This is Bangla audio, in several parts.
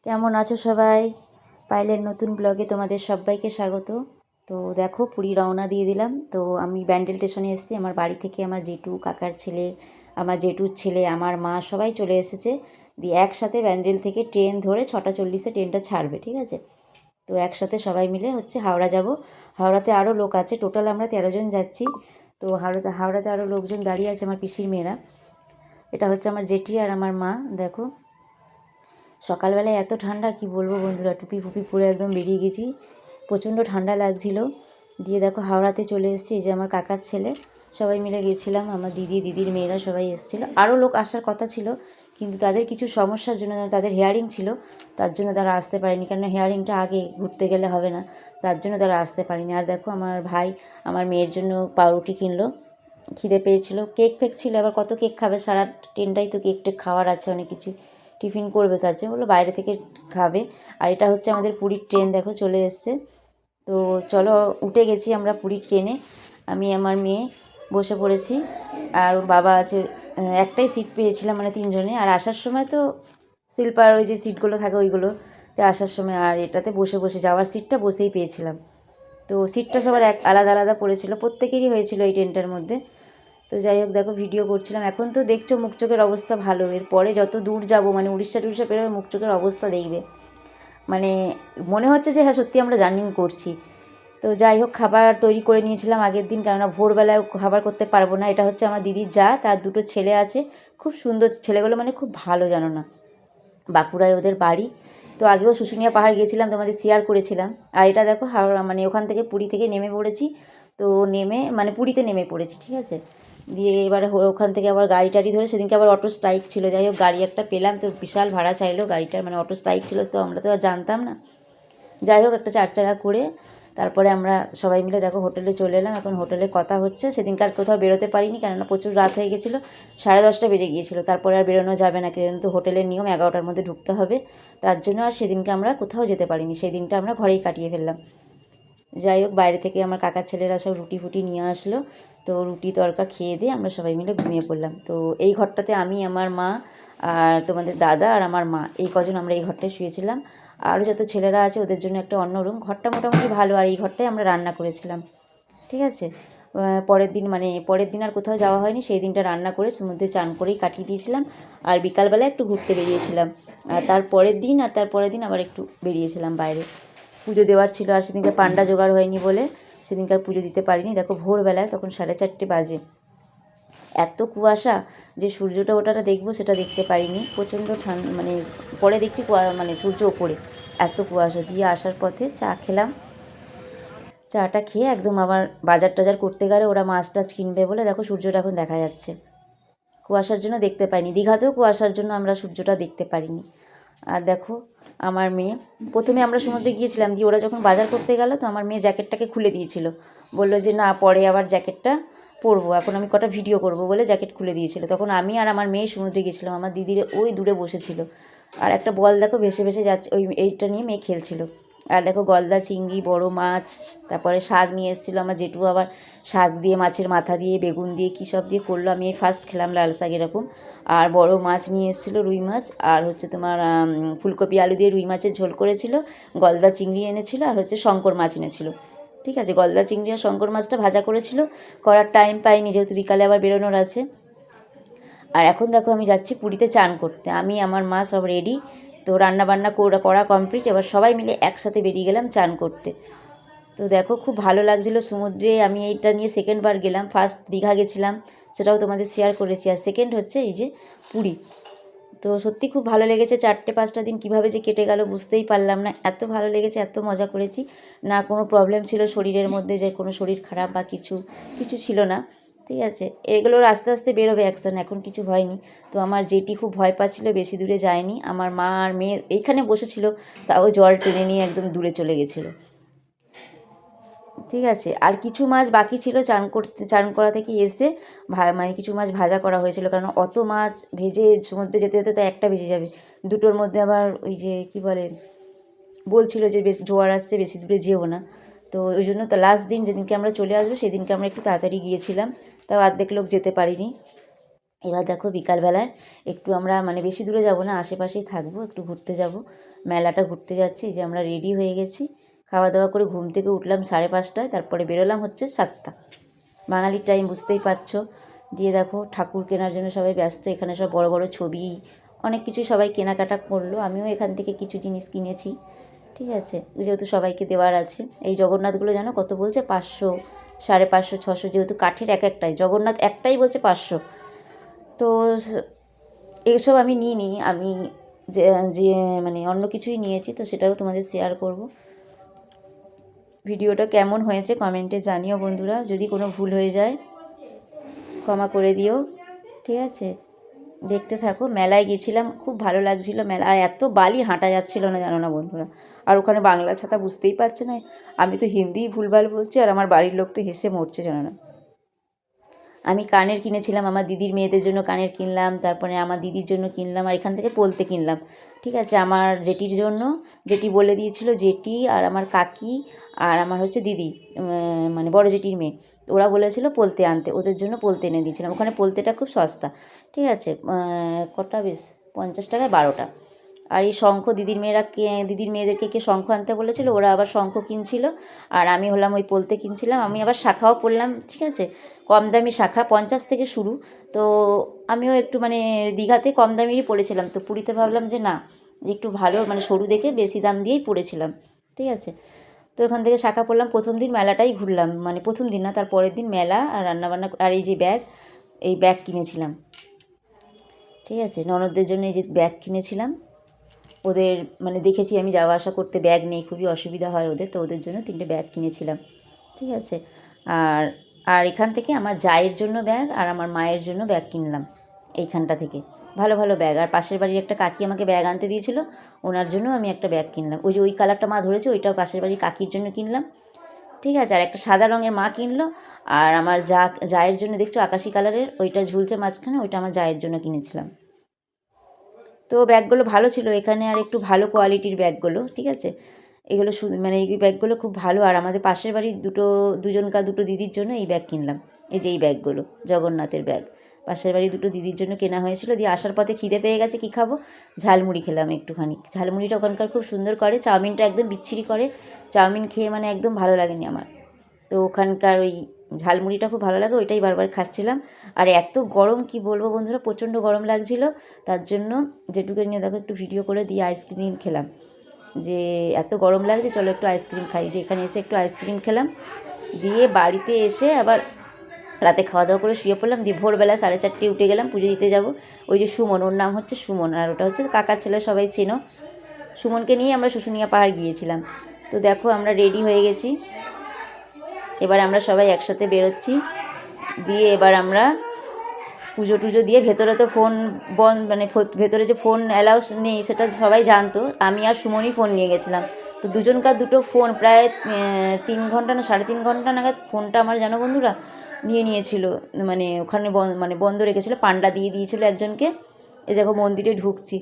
কেমন আছো সবাই? পায়েলের নতুন ব্লগে তোমাদের সবাইকে স্বাগত। তো দেখো পুরী রওনা দিয়ে দিলাম। তো আমি ব্যান্ডেল স্টেশনে এসেছি। আমার বাড়ি থেকে আমার জেঠু, কাকার ছেলে, আমার জেঠুর ছেলে, আমার মা সবাই চলে এসেছে। দিয়ে একসাথে ব্যান্ডেল থেকে ট্রেন ধরে 6:40 ট্রেনটা ছাড়বে, ঠিক আছে? তো একসাথে সবাই মিলে হচ্ছে হাওড়া যাব। হাওড়াতে আরও লোক আছে, টোটাল আমরা 13 জন যাচ্ছি। তো হাওড়াতে আরও লোকজন দাঁড়িয়ে আছে, আমার পিসির মেয়েরা। এটা হচ্ছে আমার জেঠি আর আমার মা। দেখো সকালবেলায় এত ঠান্ডা কি বলবো বন্ধুরা, টুপি ফুপি পরে একদম বেরিয়ে গেছি, প্রচণ্ড ঠান্ডা লাগছিল। দিয়ে দেখো হাওড়াতে চলে এসেছি। এই যে আমার কাকার ছেলে, সবাই মিলে গেছিলাম, আমার দিদির মেয়েরা সবাই এসেছিলো। আরও লোক আসার কথা ছিল, কিন্তু তাদের কিছু সমস্যার জন্য, তাদের হেয়ারিং ছিল, তার জন্য তারা আসতে পারেনি। কেন হেয়ারিংটা আগে ঘুরতে গেলে হবে না, তার জন্য তারা আসতে পারেনি। আর দেখো আমার ভাই আমার মেয়ের জন্য পাউরুটি কিনলো, খিদে পেয়েছিল। কেক ফেক ছিল, আবার কত কেক খাবে, সারা ট্রেনটাই তো কেক টেক খাওয়ার আছে, অনেক কিছু টিফিন করবে, তার জন্য বললো বাইরে থেকে খাবে। আর এটা হচ্ছে আমাদের পুরীর ট্রেন, দেখো চলে এসছে। তো চলো, উঠে গেছি আমরা পুরীর ট্রেনে। আমি আমার মেয়ে বসে পড়েছি, আর ওর বাবা আছে। একটাই সিট পেয়েছিলাম, মানে 3 জনে। আর আসার সময় তো স্লিপার ওই যে সিটগুলো থাকে ওইগুলোতে আসার সময়, আর এটাতে বসে বসে যাওয়ার সিটটা বসেই পেয়েছিলাম। তো সিটটা সবার আলাদা আলাদা পড়েছিল, প্রত্যেকেরই হয়েছিল এই ট্রেনটার মধ্যে। তো যাই হোক দেখো ভিডিও করছিলাম। এখন তো দেখছো মুখ চোখের অবস্থা ভালো, এরপরে যত দূর যাব, মানে উড়িষ্যা পেরোবে, মুখ চোখের অবস্থা দেখবে, মানে মনে হচ্ছে যে হ্যাঁ সত্যি আমরা জার্নি করছি। তো যাই হোক খাবার তৈরি করে নিয়েছিলাম আগের দিন, কেননা ভোরবেলায় খাবার করতে পারবো না। এটা হচ্ছে আমার দিদির যা, তার 2টো ছেলে আছে, খুব সুন্দর ছেলেগুলো, মানে খুব ভালো, জানো না, বাঁকুড়ায় ওদের বাড়ি। তো আগেও শুশুনিয়া পাহাড় গিয়েছিলাম, তোমাদের শেয়ার করেছিলাম। আর এটা দেখো হাওড়া, মানে ওখান থেকে পুরী থেকে নেমে পড়েছি। তো নেমে মানে পুরীতে নেমে পড়েছি, ঠিক আছে? দিয়ে এবারে ওখান থেকে আবার গাড়ি টাড়ি ধরে, সেদিনকে আবার অটো স্ট্রাইক ছিল, যাই হোক গাড়ি একটা পেলাম। তো বিশাল ভাড়া চাইলো গাড়িটার, মানে অটো স্ট্রাইক ছিল, তো আমরা তো আর জানতাম না। যাই হোক একটা 4 চাকা করে তারপরে আমরা সবাই মিলে দেখো হোটেলে চলে এলাম। এখন হোটেলে কথা হচ্ছে, সেদিনকার কোথাও বেরোতে পারিনি, কেননা প্রচুর রাত হয়ে গেছিলো, 10:30 বেজে গিয়েছিলো। তারপরে আর বেরোনো যাবে না, কিন্তু হোটেলের নিয়ম 11টার মধ্যে ঢুকতে হবে, তার জন্য আর সেদিনকে আমরা কোথাও যেতে পারিনি, সেই দিনটা আমরা ঘরেই কাটিয়ে ফেললাম। যাই হোক বাইরে থেকে আমার কাকার ছেলেরা সব রুটি ফুটি নিয়ে আসলো, তো রুটি তরকা খেয়ে দিয়ে আমরা সবাই মিলে ঘুমিয়ে পড়লাম। তো এই ঘরটাতে আমি, আমার মা, আর তোমাদের দাদা আর আমার মা, এই কজন আমরা এই ঘরটায় শুয়েছিলাম। আরও যত ছেলেরা আছে ওদের জন্য একটা অন্য রুম। ঘরটা মোটামুটি ভালো, আর এই ঘরটায় আমরা রান্না করেছিলাম, ঠিক আছে? পরের দিন আর কোথাও যাওয়া হয়নি, সেই দিনটা রান্না করে সমুদ্রে চান করেই কাটিয়ে দিয়েছিলাম। আর বিকালবেলা একটু ঘুরতে বেরিয়েছিলাম, আর তারপরের দিন আবার একটু বেরিয়েছিলাম বাইরে, পুজো দেওয়ার ছিল। আর সেদিনকে পান্ডা জোগাড় হয়নি বলে সেদিনকার পুজো দিতে পারিনি। দেখো ভোরবেলায় তখন 4:30 বাজে, এত কুয়াশা যে সূর্যটা ওঠাটা দেখবো সেটা দেখতে পারিনি, প্রচণ্ড ঠান্ডা, মানে পরে দেখছি মানে সূর্য ওপরে, এত কুয়াশা। দিয়ে আসার পথে চা খেলাম, চাটা খেয়ে একদম আবার বাজার টাজার করতে গেলে ওরা মাছ টাছ কিনবে বলে দেখো সূর্যটা এখন দেখা যাচ্ছে, কুয়াশার জন্য দেখতে পাইনি। দীঘাতেও কুয়াশার জন্য আমরা সূর্যটা দেখতে পারিনি। আর দেখো আমার মেয়ে, প্রথমে আমরা সমুদ্রে গিয়েছিলাম, দিয়ে ওরা যখন বাজার করতে গেল, তো আমার মেয়ে জ্যাকেটটাকে খুলে দিয়েছিল, বললো যে না পরে আবার জ্যাকেটটা পরবো, এখন আমি কটা ভিডিও করব বলে জ্যাকেট খুলে দিয়েছিল। তখন আমি আর আমার মেয়ে সমুদ্রে গিয়েছিলাম, আমার দিদির ওই দূরে বসেছিল, আর একটা বল দেখো ভেসে ভেসে যাচ্ছে, এইটা নিয়ে মেয়ে খেলছিল। আর দেখো গলদা চিংড়ি, বড় মাছ, তারপরে শাক নিয়ে এসেছিলো আমার জেঠু, আবার শাক দিয়ে, মাছের মাথা দিয়ে, বেগুন দিয়ে, কী সব দিয়ে করলো, আমি এই ফার্স্ট খেলাম লাল শাক এরকম। আর বড় মাছ নিয়ে এসেছিলো, রুই মাছ, আর হচ্ছে তোমার ফুলকপি আলু দিয়ে রুই মাছের ঝোল করেছিল, গলদা চিংড়ি এনেছিল, আর হচ্ছে শঙ্কর মাছ এনেছিল, ঠিক আছে? গলদা চিংড়ি আর শঙ্কর মাছটা ভাজা করেছিল, করার টাইম পাইনি যেহেতু বিকালে আবার বেরোনোর আছে। আর এখন দেখো আমি যাচ্ছি পুরীতে চান করতে, আমি আমার মা সব রেডি। তো রান্নাবান্না করা কমপ্লিট, এবার সবাই মিলে একসাথে বেরিয়ে গেলাম চান করতে। তো দেখো খুব ভালো লাগছিলো সমুদ্রে। আমি এইটা নিয়ে সেকেন্ডবার গেলাম, ফার্স্ট দীঘা গেছিলাম, সেটাও তোমাদের শেয়ার করেছি, আর সেকেন্ড হচ্ছে এই যে পুরী। তো সত্যি খুব ভালো লেগেছে, 4-5টা দিন কীভাবে যে কেটে গেল বুঝতেই পারলাম না, এত ভালো লেগেছে, এত মজা করেছি। না কোনো প্রবলেম ছিল শরীরের মধ্যে, যে কোনো শরীর খারাপ বা কিছু কিছু ছিল না, ঠিক আছে? এগুলোর আস্তে আস্তে বেরোবে অ্যাকশন, এখন কিছু হয়নি। তো আমার জেঠি খুব ভয় পাচ্ছিল, বেশি দূরে যায়নি। আমার মা আর মেয়ে এইখানে বসেছিল, তাও জল টেনে নিয়ে একদম দূরে চলে গেছিলো, ঠিক আছে? আর কিছু মাছ বাকি ছিল চান করা থেকে এসে, মানে কিছু মাছ ভাজা করা হয়েছিল, কারণ অত মাছ ভেজে সমুদ্রে যেতে যেতে তো একটা ভেজে যাবে, দুটোর মধ্যে আবার ওই যে কী বলে, বলছিল যে বেশ জোয়ার আসছে, বেশি দূরে যেও না। তো ওই জন্য তো লাস্ট দিন যেদিনকে আমরা চলে আসবো সেদিনকে আমরা একটু তাড়াতাড়ি গিয়েছিলাম, তাও অর্ধেক লোক যেতে পারিনি। এবার দেখো বিকালবেলায় একটু আমরা মানে বেশি দূরে যাব না, আশেপাশেই থাকবো, একটু ঘুরতে যাব, মেলাটা ঘুরতে যাচ্ছি। যে আমরা রেডি হয়ে গেছি, খাওয়া দাওয়া করে ঘুম থেকে উঠলাম 5:30, তারপরে বেরোলাম হচ্ছে 7টা। বাঙালির টাইম বুঝতেই পারছো। দিয়ে দেখো ঠাকুর কেনার জন্য সবাই ব্যস্ত, এখানে সব বড় বড় ছবি অনেক কিছুই সবাই কেনাকাটা করলো, আমিও এখান থেকে কিছু জিনিস কিনেছি। ঠিক আছে, যেহেতু সবাইকে দেওয়ার আছে। এই জগন্নাথগুলো জানো কত বলছে? 500, 550, 600, যেহেতু কাঠের এক একটাই, জগন্নাথ একটাই বলছে 500। তো এসব আমি নিইনি, আমি যে যে মানে অন্য কিছুই নিয়েছি, তো সেটাও তোমাদের শেয়ার করব। ভিডিওটা কেমন হয়েছে কমেন্টে জানিও বন্ধুরা, যদি কোনো ভুল হয়ে যায় ক্ষমা করে দিও। ঠিক আছে, দেখতে থাকো। মেলায় গেছিলাম, খুব ভালো লাগছিলো মেলা, আর এত বালি হাঁটা যাচ্ছিল না জানো না বন্ধুরা। আর ওখানে বাংলা ছাতা বুঝতেই পারছে না, আমি তো হিন্দিই ভুলভাল বলছি, আর আমার বাড়ির লোক তো হেসে মরছে জানো না। আমি কানের কিনেছিলাম, আমার দিদির মেয়েদের জন্য কানের কিনলাম, তারপরে আমার দিদির জন্য কিনলাম, আর এখান থেকে পলতে কিনলাম। ঠিক আছে, আমার জেঠির জন্য, জেঠি বলে দিয়েছিল, জেঠি আর আমার কাকি আর আমার হচ্ছে দিদি, মানে বড় জেঠির মেয়ে, ওরা বলেছিল পলতে আনতে, ওদের জন্য পলতে এনে দিয়েছিলাম। ওখানে পলতেটা খুব সস্তা। ঠিক আছে, কটা বেশ 50 টাকায় 12টা। আর এই শঙ্খ দিদির দিদির মেয়েদেরকে কে শঙ্খ আনতে বলেছিল, ওরা আবার শঙ্খ কিনছিল, আর আমি হলাম ওই পলতে কিনছিলাম। আমি আবার শাখাও পরলাম। ঠিক আছে, কম দামি শাখা, 50 থেকে শুরু। তো আমিও একটু মানে দীঘাতে কম দামেরই পরেছিলাম, তো পুরীতে ভাবলাম যে না, একটু ভালো মানে সরু দেখে বেশি দাম দিয়েই পরেছিলাম। ঠিক আছে, তো এখান থেকে শাখা পরলাম। প্রথম দিন মেলাটাই ঘুরলাম, মানে প্রথম দিন না, তার পরের দিন মেলা আর রান্নাবান্না, আর এই যে ব্যাগ, এই ব্যাগ কিনেছিলাম। ঠিক আছে, ননদদের জন্য এই যে ব্যাগ কিনেছিলাম। ওদের মানে দেখেছি আমি যাওয়া আসা করতে ব্যাগ নেই, খুবই অসুবিধা হয় ওদের, তো ওদের জন্য 3টে ব্যাগ কিনেছিলাম। ঠিক আছে, আর আর এখান থেকে আমার জায়ের জন্য ব্যাগ আর আমার মায়ের জন্য ব্যাগ কিনলাম এইখানটা থেকে। ভালো ভালো ব্যাগ। আর পাশের বাড়ির একটা কাকি আমাকে ব্যাগ আনতে দিয়েছিল, ওনার জন্য আমি একটা ব্যাগ কিনলাম। ওই যে ওই কালারটা মা ধরেছে, ওইটাও পাশের বাড়ির কাকির জন্য কিনলাম। ঠিক আছে, আর একটা সাদা রঙের মা কিনলো, আর আমার জায়ের জন্য দেখছো আকাশি কালারের, ওইটা ঝুলছে মাঝখানে, ওইটা আমার জায়ের জন্য কিনেছিলাম। তো ব্যাগগুলো ভালো ছিল এখানে, আর একটু ভালো কোয়ালিটির ব্যাগগুলো। ঠিক আছে, এগুলো মানে এই ব্যাগগুলো খুব ভালো। আর আমাদের পাশের বাড়ির দুটো দিদির জন্য এই ব্যাগ কিনলাম। এই যে এই ব্যাগগুলো জগন্নাথের ব্যাগ, পাশের বাড়ির দুটো দিদির জন্য কেনা হয়েছিল। দিয়ে আসার পথে খিদে পেয়ে গেছে, কী খাবো, ঝালমুড়ি খেলাম একটুখানি। ঝালমুড়িটা ওখানকার খুব সুন্দর করে, চাউমিনটা একদম বিচ্ছিরি করে, চাউমিন খেয়ে মানে একদম ভালো লাগেনি আমার। তো ওখানকার ওই ঝালমুড়িটা খুব ভালো লাগে, ওইটাই বারবার খাচ্ছিলাম। আর এত গরম কি বলবো বন্ধুরা, প্রচণ্ড গরম লাগছিল, তার জন্য যেটুকু নিয়ে দেখো একটু ভিডিও করে দিয়ে আইসক্রিম খেলাম। যে এত গরম লাগছে, চলো একটু আইসক্রিম খাই। দিয়ে এখানে এসে একটু আইসক্রিম খেলাম, দিয়ে বাড়িতে এসে আবার রাতে খাওয়া দাওয়া করে শুয়ে পড়লাম। দিয়ে ভোরবেলা 4:30 উঠে গেলাম, পুজো দিতে যাব। ওই যে সুমন, ওর নাম হচ্ছে সুমন, আর ওটা হচ্ছে কাকার ছেলে, সবাই চেনো। সুমনকে নিয়ে আমরা শুশুনিয়া পাহাড় গিয়েছিলাম। তো দেখো আমরা রেডি হয়ে গেছি, এবার আমরা সবাই একসাথে বেরোচ্ছি। দিয়ে এবার আমরা পুজো টুজো দিয়ে, ভেতরে তো ফোন বন্ধ, মানে ভেতরে যে ফোন অ্যালাউস নেই সেটা সবাই জানতো, আমি আর সুমনই ফোন নিয়ে গেছিলাম। তো দুজনকার দুটো ফোন, প্রায় 3 ঘন্টা না 3.5 ঘন্টা নাগাদ ফোনটা আমার জানো বন্ধুরা নিয়েছিল, মানে ওখানে মানে বন্ধ রেখেছিলো, পান্ডা দিয়ে দিয়েছিলো একজনকে। এই দেখো মন্দিরে ঢুকছি,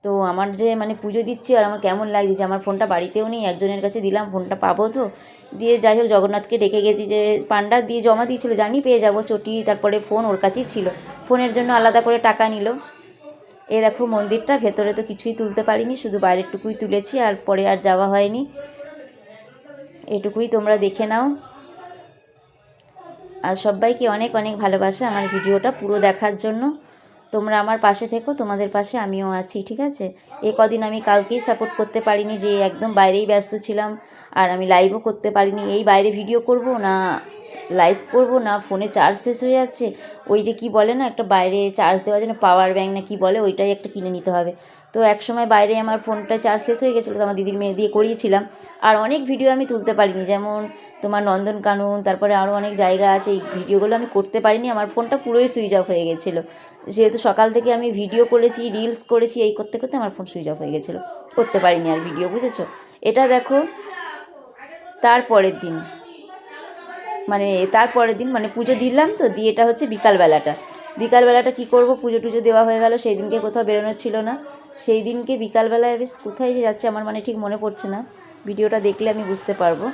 তো আমার যে মানে পুজো দিচ্ছি, আর আমার কেমন লাগছে যে আমার ফোনটা বাড়িতেও নেই, একজনের কাছে দিলাম, ফোনটা পাবো তো। দিয়ে যাই হোক জগন্নাথকে ডেকে গেছি, যে পান্ডা দিয়ে জমা দিয়েছিলো, জানি পেয়ে যাবো চটি, তারপরে ফোন ওর কাছেই ছিল, ফোনের জন্য আলাদা করে টাকা নিল। এ দেখো মন্দিরটা, ভেতরে তো কিছুই তুলতে পারিনি, শুধু বাইরের টুকুই তুলেছি, আর পরে আর যাওয়া হয়নি। এটুকুই তোমরা দেখে নাও। আর সবাইকে অনেক অনেক ভালোবাসা আমার ভিডিওটা পুরো দেখার জন্য। তোমরা আমার পাশে থেকো, তোমাদের পাশে আমিও আছি। ঠিক আছে, এ কদিন আমি কাউকেই সাপোর্ট করতে পারিনি, যে একদম বাইরেই ব্যস্ত ছিলাম, আর আমি লাইভও করতে পারিনি। এই বাইরে ভিডিও করব না, লাইভ করব না, ফোনে চার্জ শেষ হয়ে যাচ্ছে। ওই যে কি বলে না, একটা বাইরে চার্জ দেওয়ার জন্য পাওয়ার ব্যাঙ্ক না কি বলে, ওইটাই একটা কিনে নিতে হবে। তো এক সময় বাইরে আমার ফোনটা চার্জ শেষ হয়ে গেছিলো, তো আমার দিদির মেয়ে দিয়ে করিয়েছিলাম। আর অনেক ভিডিও আমি তুলতে পারিনি, যেমন তোমার নন্দনকানন, তারপরে আরও অনেক জায়গা আছে, এই ভিডিওগুলো আমি করতে পারিনি, আমার ফোনটা পুরোই সুইচ অফ হয়ে গেছিলো। যেহেতু সকাল থেকে আমি ভিডিও করেছি, রিলস করেছি, এই করতে করতে আমার ফোন সুইচ অফ হয়ে গেছিলো, করতে পারিনি আর ভিডিও, বুঝেছো। এটা দেখো তারপরের দিন, মানে পুজো দিলাম তো, দিয়ে এটা হচ্ছে বিকালবেলাটা কী করব, পুজো টুজো দেওয়া হয়ে গেল, সেই দিনকে কোথাও বেরোনোর ছিল না। সেই দিনকে বিকালবেলায় বেশ কোথায় যে যাচ্ছে আমার মানে ঠিক মনে পড়ছে না, ভিডিওটা দেখলে আমি বুঝতে পারবো।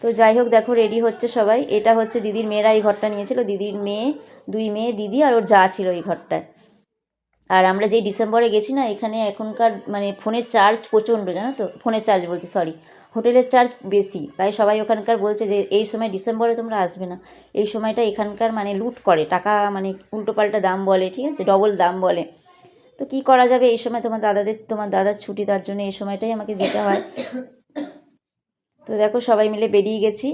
তো যাই হোক দেখো রেডি হচ্ছে সবাই। এটা হচ্ছে দিদির মেয়েরা এই ঘরটা নিয়েছিল, দিদির মেয়ে, 2 মেয়ে, দিদি আর ওর যা ছিল এই ঘরটায়। আর আমরা যেই ডিসেম্বরে গেছি না, এখানে এখনকার মানে ফোনের চার্জ প্রচণ্ড, জানো তো, ফোনের চার্জ বলছি সরি, হোটেলের চার্জ বেশি। তাই সবাই ওখানকার বলছে যে এই সময় ডিসেম্বরে তোমরা আসবে না, এই সময়টা এখানকার মানে লুট করে টাকা, মানে উল্টোপাল্টা দাম বলে, ঠিক আছে, ডবল দাম বলে। তো কী করা যাবে, এই সময় তোমার দাদার ছুটি, তার জন্য এই সময়টাই আমাকে যেতে হয়। তো দেখো সবাই মিলে বেরিয়ে গেছি,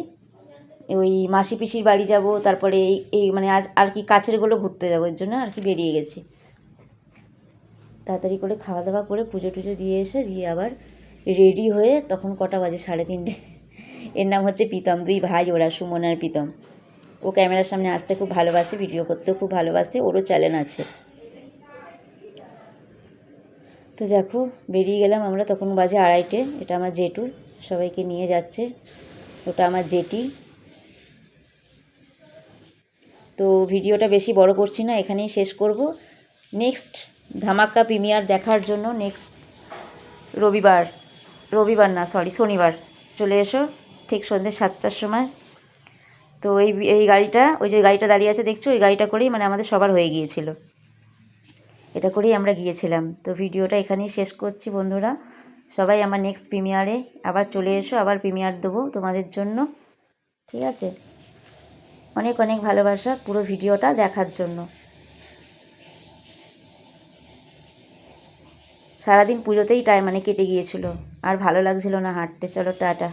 ওই মাসি পিসির বাড়ি যাব, তারপরে এই মানে আজ আর কি কাছেরগুলো ঘুরতে যাবো, এর জন্য আর কি বেরিয়ে গেছি। তাড়াতাড়ি করে খাওয়া দাওয়া করে পুজো টুজো দিয়ে এসে দিয়ে আবার রেডি হয়ে তখন কটা বাজে, 3:30। এর নাম হচ্ছে প্রীতম, 2 ভাই ওরা, সুমন আর প্রীতম। ও ক্যামেরার সামনে আসতে খুব ভালোবাসে, ভিডিও করতেও খুব ভালোবাসে, ওরও চ্যানেল আছে। তো দেখো বেরিয়ে গেলাম আমরা, তখন বাজে 2:30। এটা আমার জেঠু সবাইকে নিয়ে যাচ্ছে, ওটা আমার জেঠি। তো ভিডিওটা বেশি বড় করছি না, এখানেই শেষ করব। নেক্সট ধামাকা প্রিমিয়ার দেখার জন্য নেক্সট রবিবার না সরি শনিবার চলে এসো, ঠিক সন্ধ্যে 7টার সময়। তো এই গাড়িটা, ওই যে গাড়িটা দাঁড়িয়ে আছে দেখছো, ওই গাড়িটা করেই মানে আমাদের সবার হয়ে গিয়েছিল, এটা করেই আমরা গিয়েছিলাম। তো ভিডিওটা এখানেই শেষ করছি বন্ধুরা, সবাই আমার নেক্সট প্রিমিয়ারে আবার চলে এসো, আবার প্রিমিয়ার দেবো তোমাদের জন্য, ঠিক আছে। অনেক অনেক ভালোবাসা পুরো ভিডিওটা দেখার জন্য। সারাদিন পুজোতেই মানে কেটে গিয়েছিল, আর ভালো লাগছিল না হাঁটতে। চলো টাটা।